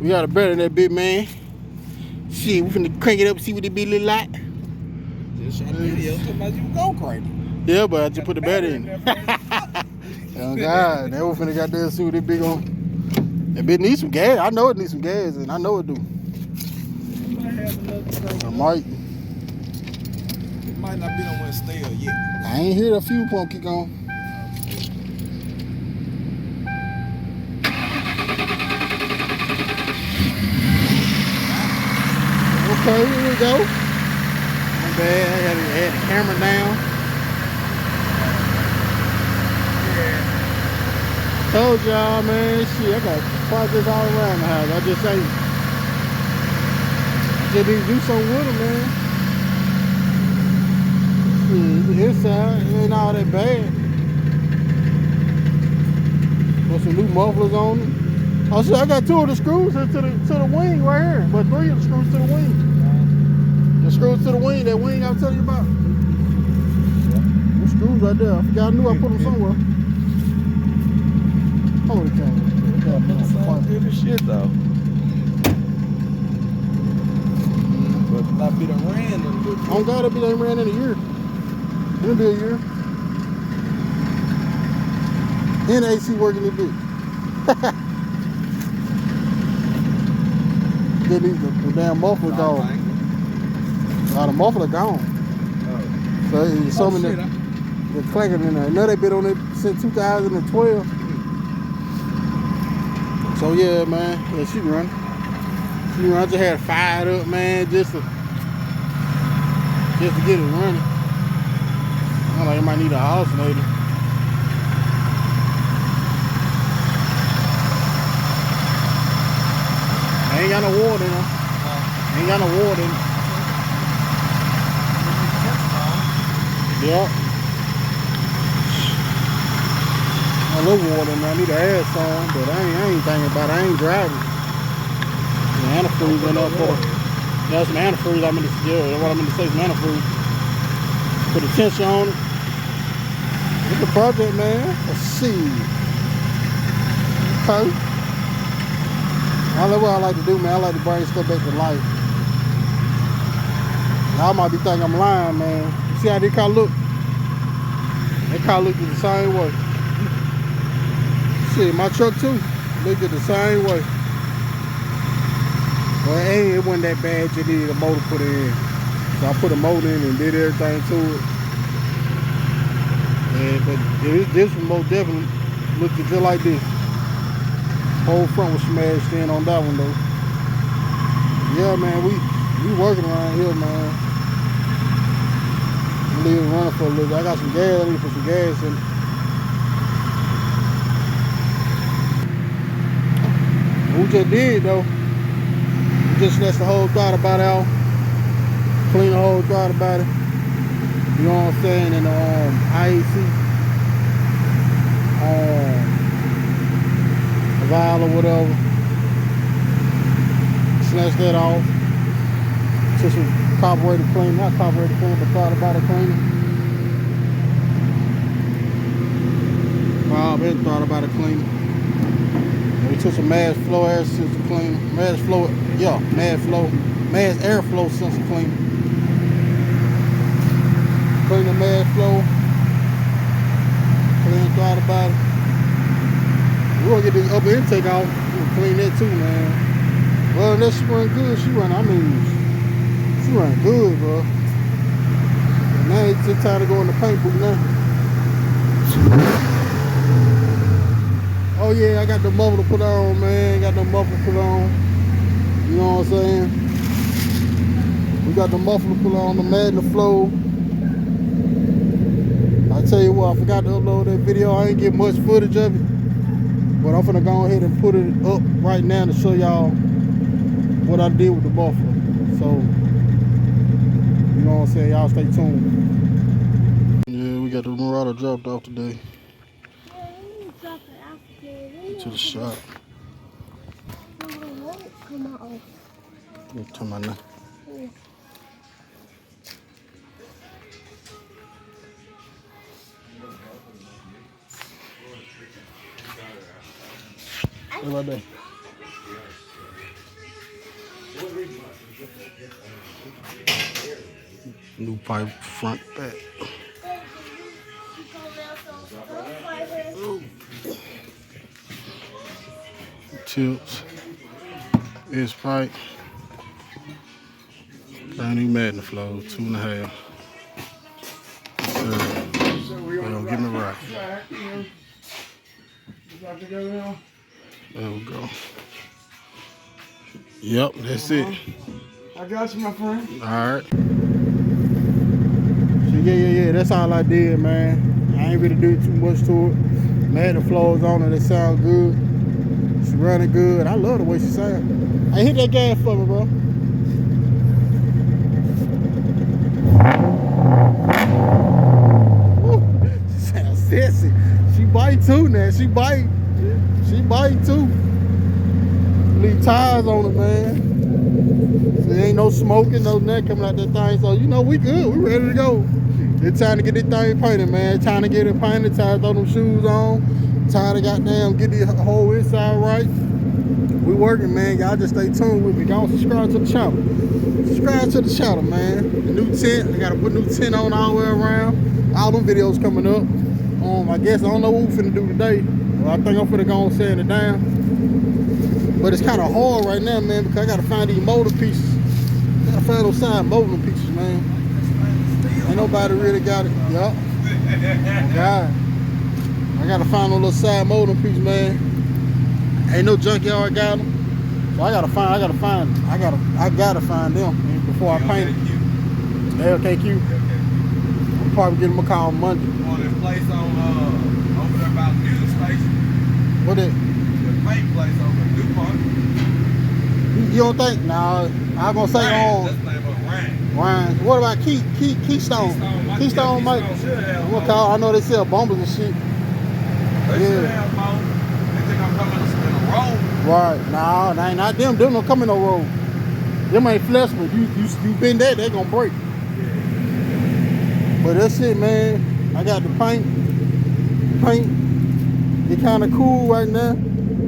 We got a better than that bit, man. Shit, we finna crank it up, see what it be look like. Just shot a video talking about you go crank it. Yeah, but I just put the battery in. Oh God, that one finna got there, see what it be on. That bit needs some gas. I know it needs some gas, and I know it do. It might have another crank. I might. It might not be on one stale yet. I ain't hear the fuel pump kick on. Okay, here we go. My bad, I had the camera down. Yeah. Told y'all, man, shit, I got projects all around the house. I just need to do something with them, man. Shit, the inside, it ain't all that bad. Put some new mufflers on it. Oh shit, I got 2 of the screws to the wing right here, but 3 of the screws to the wing. The screws to the wing, that wing I was telling you about. The screws right there. I forgot, I knew I put them somewhere. Holy cow. Sounds good as shit though. But not be done ran in a little bit. Oh God, it ain't ran in a year. It'll be a year. And AC working a bit. Get these the damn muffler gone. The muffler gone. So some of the clanking in there. Another bit on it since 2012. So yeah, man. Yeah, she run. She run. I just had it fired up, man, just to get it running. I'm like, I might need an alternator. I ain't got no water in them. Ain't got no water in them. Yep. A little water in there. I need to add some, but I ain't thinking about it. I ain't driving. The antifreeze went up for. That's some antifreeze. What I'm in to say, some antifreeze. Put the tension on it. Look at the project, man. Let's see. Okay. I love what I like to do, man. I like to bring stuff back to life. Y'all might be thinking I'm lying, man. You see how they car look? That car looked the same way. See, my truck too looked the same way. Well, it wasn't that bad. You needed a motor put in. So I put a motor in and did everything to it. Yeah, but this one most definitely looked just like this. Whole front was smashed in on that one though. Yeah, man, we working around here, man. I'm leave it running for a little bit. I got some gas. I need to put some gas in it. We just did though. We just snatched the whole throttle body out. Clean the whole throttle body. You know what I'm saying? And IAC. Valve or whatever. Snatch that off. Took some carburetor cleaning, not carburetor cleaning, but throttle body cleaning. Valve and throttle body cleaning. And we took some mass flow air sensor cleaning. Mass airflow sensor cleaning. Clean the mass flow. Clean throttle body. We're gonna get this upper intake off. We're gonna clean that too, man. Well, unless she run good, she run good, bro. And now it's just time to go in the paint booth now. Oh yeah, I got the muffler put on, man. Got the muffler put on. You know what I'm saying? We got the muffler put on, the Magna Flow. I tell you what, I forgot to upload that video. I ain't get much footage of it. But I'm finna go ahead and put it up right now to show y'all what I did with the muffler. So, you know what I'm saying? Y'all stay tuned. Yeah, we got the Marauder dropped off today. To the shop. Come on now. What about that? New pipe front back. Ooh. Tips. This pipe. Brand new magnet flow, 2.5. They don't give me right. There we go. Yep, that's it. I got you, my friend. Alright. So yeah. That's all I did, man. I ain't really do too much to it. Magnet flows on it, they sound good. She running good. I love the way she sound. Hey, hit that gas for me, bro. Woo. She sounds sexy. She bite too now. She bite too. Leave tires on it, man. So there ain't no smoking, no nothing coming out that thing. So you know we good. We ready to go. It's time to get this thing painted, man. Time to get it painted. Time to throw them shoes on. Time to goddamn get the whole inside right. We working, man. Y'all just stay tuned with me. Y'all subscribe to the channel. Subscribe to the channel, man. The new tent. I gotta put new tent on all the way around. All them videos coming up. I guess I don't know what we finna do today. I think I'm finna go on sand it down. But it's kind of hard right now, man, because I gotta find these motor pieces. I gotta find those side motor pieces, man. Ain't nobody really got it. Yup. God. I gotta find those little side motor pieces, man. Ain't no junkyard got them. So I gotta find them before I paint it. LKQ. I'm probably getting them a call Monday. On this place on over there about the music station. What it? The paint place over the DuPont. You don't think? Nah, I was gonna say That's on the name of Ryan. Ryan. What about Keystone? Keystone, Mike. What call? I know they sell bumpers and shit. They should have both. They think I'm coming to spin a road. Right. Nah, they ain't not them. Them don't come in no road. Them ain't flexible. You bend that, they gonna break. But that's it, man. I got the paint. It kind of cool right now.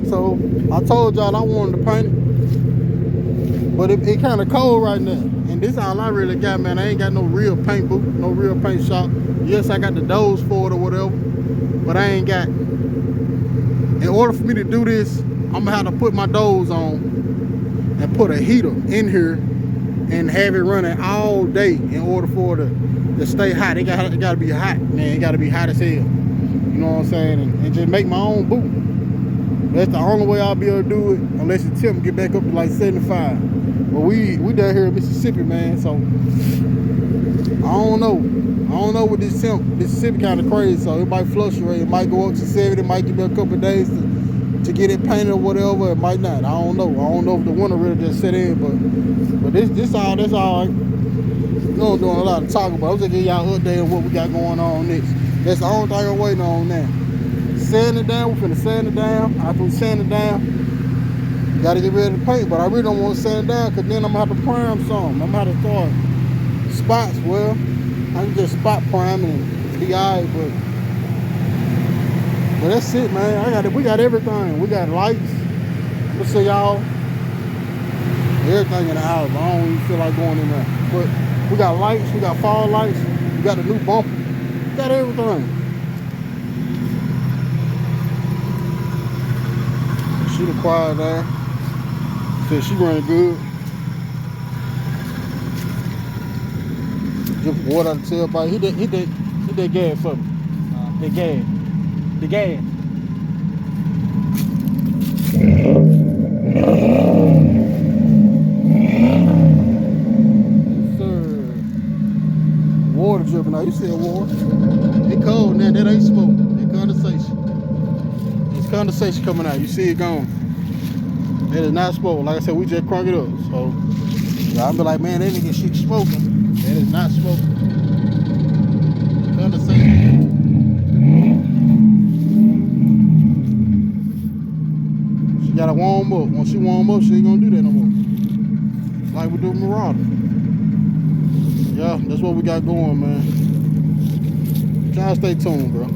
So I told y'all I wanted to paint it. But it kind of cold right now. And this all I really got, man. I ain't got no real paint booth, no real paint shop. Yes, I got the doors for it or whatever. But I ain't got. In order for me to do this, I'm gonna have to put my doors on and put a heater in here and have it running all day in order for it to stay hot. It gotta be hot, man. It gotta be hot as hell. You know what I'm saying? And just make my own booth. That's the only way I'll be able to do it, unless the temp get back up to like 75. But we down here in Mississippi, man. So I don't know with this temp. Mississippi kind of crazy, so it might fluctuate. It might go up to 70. It might give me a couple of days to get it painted or whatever. It might not. I don't know. I don't know if the winter really just set in, but that's all. You know, I'm doing a lot of talking about. I'm just giving y'all an update on what we got going on next. That's the only thing I'm waiting on now. Sand it down. We're finna sand it down. After we sand it down, gotta get ready to paint. But I really don't want to sand it down because then I'm gonna have to prime some. I'm gonna have to start spots. Well, I can just spot prime and be alright, but that's it, man. We got everything. We got lights. I'm gonna show y'all everything in the house. I don't even feel like going in there. But we got lights, we got fog lights, we got a new bumper, we got everything. She the quiet there. Said she running good. Just water out the tailpipe. Hit that gas for me. The gas. Sir. Water dripping out. You said water. It cold now. That ain't smoke. That condensation. It's condensation coming out. You see it gone. That is not smoke. Like I said, we just crunk it up. So y'all be like, man, that nigga shit smoking. That is not smoking. Condensation. She gotta warm up. Once she warm up, she ain't gonna do that no more. Like we do Marauder. Yeah, that's what we got going, man. Try to stay tuned, bro.